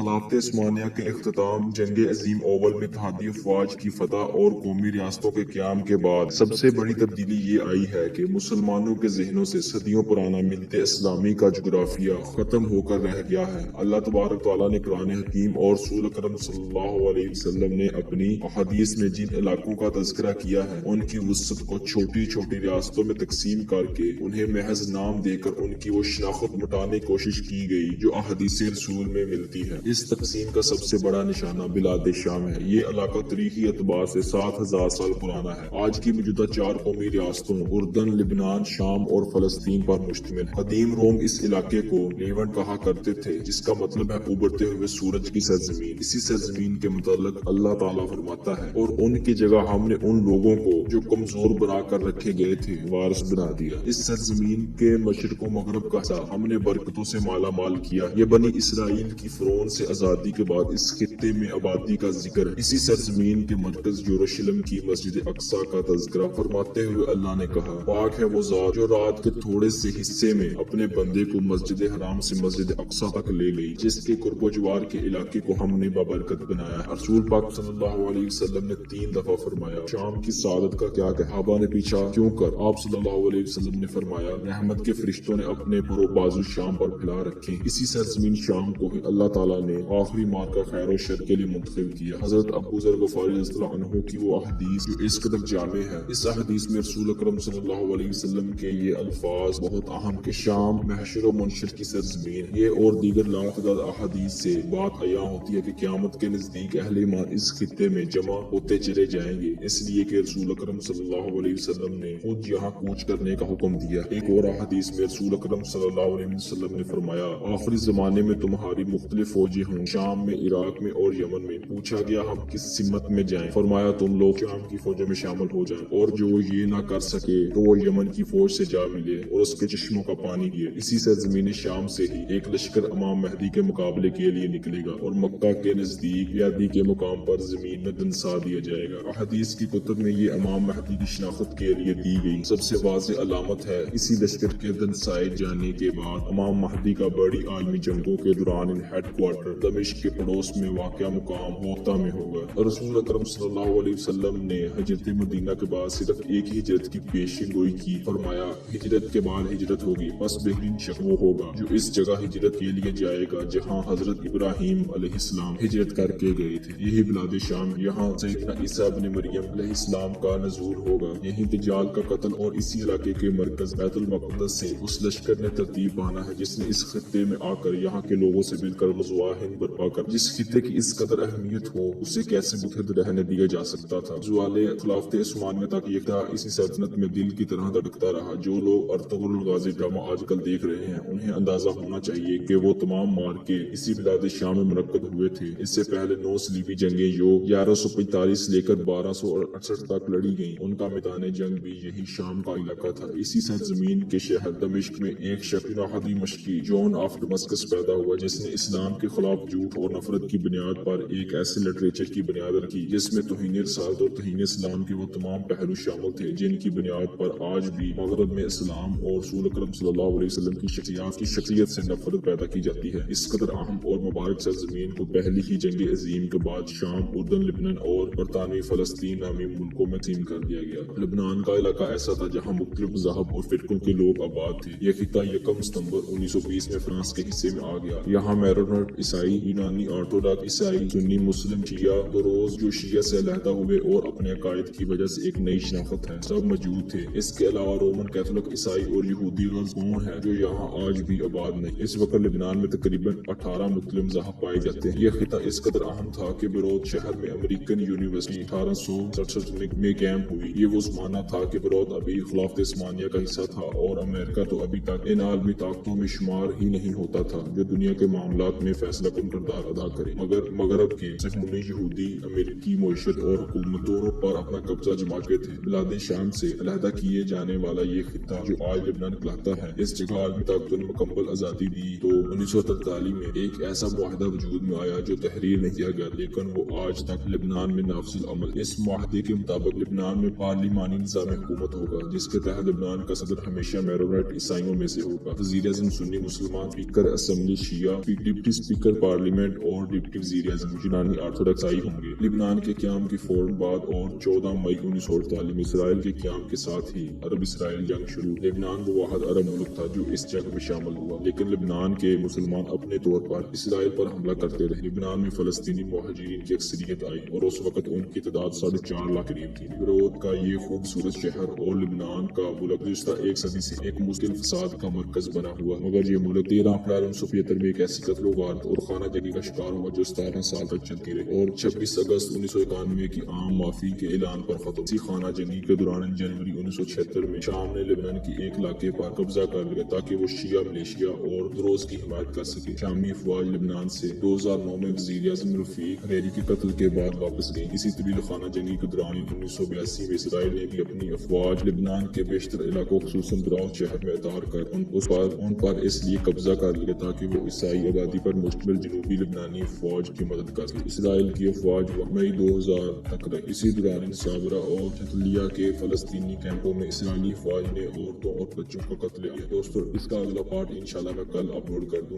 خلافت عثمانیہ کے اختتام، جنگ عظیم اوول میں اتحادی افواج کی فتح اور قومی ریاستوں کے قیام کے بعد سب سے بڑی تبدیلی یہ آئی ہے کہ مسلمانوں کے ذہنوں سے صدیوں پرانا ملت اسلامی کا جغرافیہ ختم ہو کر رہ گیا ہے۔ اللہ تبارک تعالیٰ نے قرآن حکیم اور رسول اکرم صلی اللہ علیہ وسلم نے اپنی احادیث میں جن علاقوں کا تذکرہ کیا ہے ان کی وسعت کو چھوٹی چھوٹی ریاستوں میں تقسیم کر کے انہیں محض نام دے کر ان کی وہ شناخت مٹانے کی کوشش کی گئی جو احادیث رسول میں ملتی ہے۔ اس تقسیم کا سب سے بڑا نشانہ بلاد شام ہے۔ یہ علاقہ تاریخی اعتبار سے 7000 سال پرانا ہے۔ آج کی موجودہ 4 قومی ریاستوں اردن، لبنان، شام اور فلسطین پر مشتمل ہے۔ قدیم روم اس علاقے کو لیونٹ کہا کرتے تھے، جس کا مطلب ہے ابھرتے ہوئے سورج کی سرزمین۔ اسی سرزمین کے متعلق اللہ تعالیٰ فرماتا ہے، اور ان کی جگہ ہم نے ان لوگوں کو جو کمزور بنا کر رکھے گئے تھے وارث بنا دیا۔ اس سرزمین کے مشرق و مغرب کا حصہ ہم نے برکتوں سے مالا مال کیا۔ یہ بنی اسرائیل کی فرعون سے آزادی کے بعد اس خطے میں آبادی کا ذکر ہے۔ اسی سرزمین کے مرکز یروشلم کی مسجد اقصی کا تذکرہ فرماتے ہوئے اللہ نے کہا، پاک ہے وہ ذات جو رات کے تھوڑے سے حصے میں اپنے بندے کو مسجد حرام سے مسجد اقصی تک لے گئی، جس کے قرب و جوار کے علاقے کو ہم نے بابرکت بنایا۔ رسول پاک صلی اللہ علیہ وسلم نے 3 دفعہ فرمایا، شام کی سعادت کا کیا کہ صحابہ نے پیچھا کیوں کر؟ آپ صلی اللہ علیہ وسلم نے فرمایا، رحمت کے فرشتوں نے اپنے پر و بازو شام پر پھیلا رکھے۔ اسی سرزمین شام کو ہی اللہ تعالیٰ نے آخری مار کا خیر و شر کے لیے منتخب کیا۔ حضرت ابو ذر غفاری رضی اللہ عنہ کی وہ احادیث جو اس قدر جامع ہے، اس احادیث میں رسول اکرم صلی اللہ علیہ وسلم کے یہ الفاظ بہت اہم کہ شام محشر و منشر کی سرزمین ہے۔ یہ اور دیگر لاتعداد احادیث سے بات عیاں ہوتی ہے کہ قیامت کے نزدیک اہل ایمان اس خطے میں جمع ہوتے چلے جائیں گے، اس لیے کہ رسول اکرم صلی اللہ علیہ وسلم نے خود یہاں کوچ کرنے کا حکم دیا۔ ایک اور احادیث میں رسول اکرم صلی اللہ علیہ وسلم نے فرمایا، آخری زمانے میں تمہاری مختلف فوجیں ہوں، شام میں، عراق میں اور یمن میں۔ پوچھا گیا ہم کس سمت میں جائیں؟ فرمایا تم لوگ شام کی فوجوں میں شامل ہو جائیں، اور جو یہ نہ کر سکے تو وہ یمن کی فوج سے جا ملے اور اس کے چشموں کا پانی پیے۔ اسی سرزمین شام سے ہی ایک لشکر امام مہدی کے مقابلے کے لیے نکلے گا اور مکہ کے نزدیک یادی کے مقام پر زمین میں دنسا دیا جائے گا۔ احادیث کی کتب میں یہ امام مہدی کی شناخت کے لیے دی گئی سب سے واضح علامت ہے۔ اسی لشکر کے دنسائے جانے کے بعد امام مہدی کا بڑی عالمی جنگوں کے دوران ہیڈ کوارٹر دمشق کے پڑوس میں واقع مقام ہوتا میں ہوگا۔ رسول اکرم صلی اللہ علیہ وسلم نے ہجرت مدینہ کے بعد صرف ایک ہی ہجرت کی پیشن گوئی کی، فرمایا ہجرت کے بعد ہجرت ہوگی، بس بہترین شخص وہ ہوگا جو اس جگہ ہجرت کے لیے جائے گا جہاں حضرت ابراہیم علیہ السلام ہجرت کر کے گئے تھے۔ یہی بلاد شام، یہاں سیدنا عیسیٰ ابن مریم علیہ السلام کا نزول ہوگا، یہی دجال کا قتل، اور اسی علاقے کے مرکز بیت المقدس سے اس لشکر نے ترتیب بانا ہے جس نے اس خطے میں آ کر یہاں کے لوگوں سے مل کر غزوہ ہند برپا کر۔ جس خطے کی اس قدر اہمیت ہو اسے کیسے متحد رہنے دیا جا سکتا تھا؟ زوال خلافت عثمانیہ تک یہ اسی سلطنت میں دل کی طرح دھڑکتا رہا۔ جو لوگ ارطغرل غازی ڈرامہ آج کل دیکھ رہے ہیں انہیں اندازہ ہونا چاہیے کہ وہ تمام مارکے اسی بلاد شام میں منعقد ہوئے تھے۔ اس سے پہلے 9 صلیبی جنگیں جو 1145 لے کر 1268 تک لڑی گئیں، ان کا میدان جنگ بھی یہی شام کا علاقہ تھا۔ اسی سرزمین کے شہر دمشق میں ایک شخص نہادی مشقی جون آف ڈمسکس پیدا ہوا جس نے اسلام کے خلاف جھوٹ اور نفرت کی بنیاد پر ایک ایسے لٹریچر کی بنیاد رکھی جس میں توہین رسالت اور توہین اسلام کے وہ تمام پہلو شامل تھے جن کی بنیاد پر آج بھی مغرب میں اسلام اور رسول اکرم صلی اللہ علیہ وسلم کی شخصیت سے نفرت پیدا کی جاتی ہے۔ اس قدر اہم اور مبارک سرزمین کو پہلی ہی جنگ عظیم کے بعد شام، اردن، لبنان اور برطانوی فلسطین نامی ملکوں میں تقسیم کر دیا گیا۔ لبنان کا علاقہ ایسا تھا جہاں مختلف مذاہب اور فرقوں کے لوگ آباد تھے۔ یہ خطہ 1 ستمبر 1920 میں فرانس کے حصے میں آ گیا۔ یہاں میرونٹ عیسائی، یونانی آرتھوڈاکس عیسائی، سنی مسلم، شیعہ، دروز جو شیعہ سے علیحدہ ہوئے اور اپنے عقائد کی وجہ سے ایک نئی شناخت ہے، سب موجود تھے۔ اس کے علاوہ رومن کیتھولک عیسائی اور یہودی غزبون ہیں جو یہاں آج بھی آباد نہیں۔ اس وقت لبنان میں تقریباً 18 مختلف مذاہب پائے جاتے ہیں۔ یہ خطہ اس قدر اہم تھا کہ بیروت شہر میں امریکن یونیورسٹی 1867 میں قائم ہوئی۔ یہ وہ زمانہ تھا کہ بیروت ابھی خلافت عثمانیہ کا حصہ تھا اور امریکہ تو ابھی تک ان عالمی طاقتوں میں شمار ہی نہیں ہوتا تھا جو دنیا کے معاملات میں فیصلہ کن کردار ادا کرے۔ مگر مغرب کے صہیونی یہودی امریکی معیشت اور حکومت دونوں پر اپنا قبضہ جما کے تھے۔ بلاد شام سے علیحدہ کیے جانے والا یہ خطہ جو آج لبنان کہلاتا ہے، اس جگہ عالمی طاقتوں نے مکمل آزادی دی تو 1943 میں ایک ایسا معاہدہ وجود میں آیا جو تحریر نہیں کیا گیا لیکن وہ آج تک لبنان میں نافذ العمل۔ اس معاہدے کے مطابق لبنان میں پارلیمانی نظام حکومت ہوگا جس کے تحت لبنان کا صدر ہمیشہ میرونائٹ عیسائیوں میں سے ہوگا، وزیر اعظم سنی مسلمان، اسپیکر اسمبلی شیعہ، ڈپٹی اسپیکر پارلیمنٹ اور ڈپٹی وزیر اعظم یونانی آرتھوڈکسائی ہوں گے۔ لبنان کے قیام کے فوراً بعد اور 14 مئی 1948 میں اسرائیل کے قیام کے ساتھ ہی عرب اسرائیل جنگ شروع۔ لبنان وہ واحد عرب ملک تھا جو اس جنگ میں شامل ہوا، لیکن لبنان کے مسلمان اپنے طور پر اسرائیل پر حملہ کرتے رہے۔ لبنان میں فلسطینی مہاجرین کی اکثریت آئی اور اس وقت ان کی تعداد 4.5 لاکھ قریب تھی۔ بیروت کا یہ خوبصورت شہر اور لبنان کا ملک گزشتہ ایک صدی سے ایک مشکل فساد کا مرکز بنا ہوا، مگر یہ ملک 13 اپریل 1975 میں ایک ایسی قتل و غارت اور خانہ جنگی کا شکار ہوا جو 17 سال تک چلتی رہی اور 26 اگست 1991 کی عام معافی کے اعلان پر ختم۔ اسی خانہ جنگی کے دوران جنوری 1976 میں شام نے لبنان کی ایک علاقے پر قبضہ کر لیا تاکہ وہ شیعہ ملیشیا اور دروز کی حمایت کر سکے۔ شامی افواج لبنان سے 2009 میں وزیر اعظم رفیق حریری کے قتل کے بعد واپس گئی۔ اسی طویل خانہ جنگی کے دوران 1982 میں اسرائیل نے بھی اپنی افواج لبنان کے بیشتر علاقوں خصوصاً دراؤ شہر میں اطار کر ان پر اس لیے قبضہ کر لیا تاکہ وہ عیسائی آبادی پر مشتمل جنوبی لبنانی افواج کی مدد کر سکے۔ اسرائیل کی افواج مئی 2000 تک رہی۔ اسی دوران صابرہ اور جتلیہ کے فلسطینی کیمپوں میں اسرائیلی افواج نے عورتوں اور بچوں کا قتل کیا۔ دوستو، اس کا اگلا پارٹ انشاءاللہ میں کل اپلوڈ کر دوں۔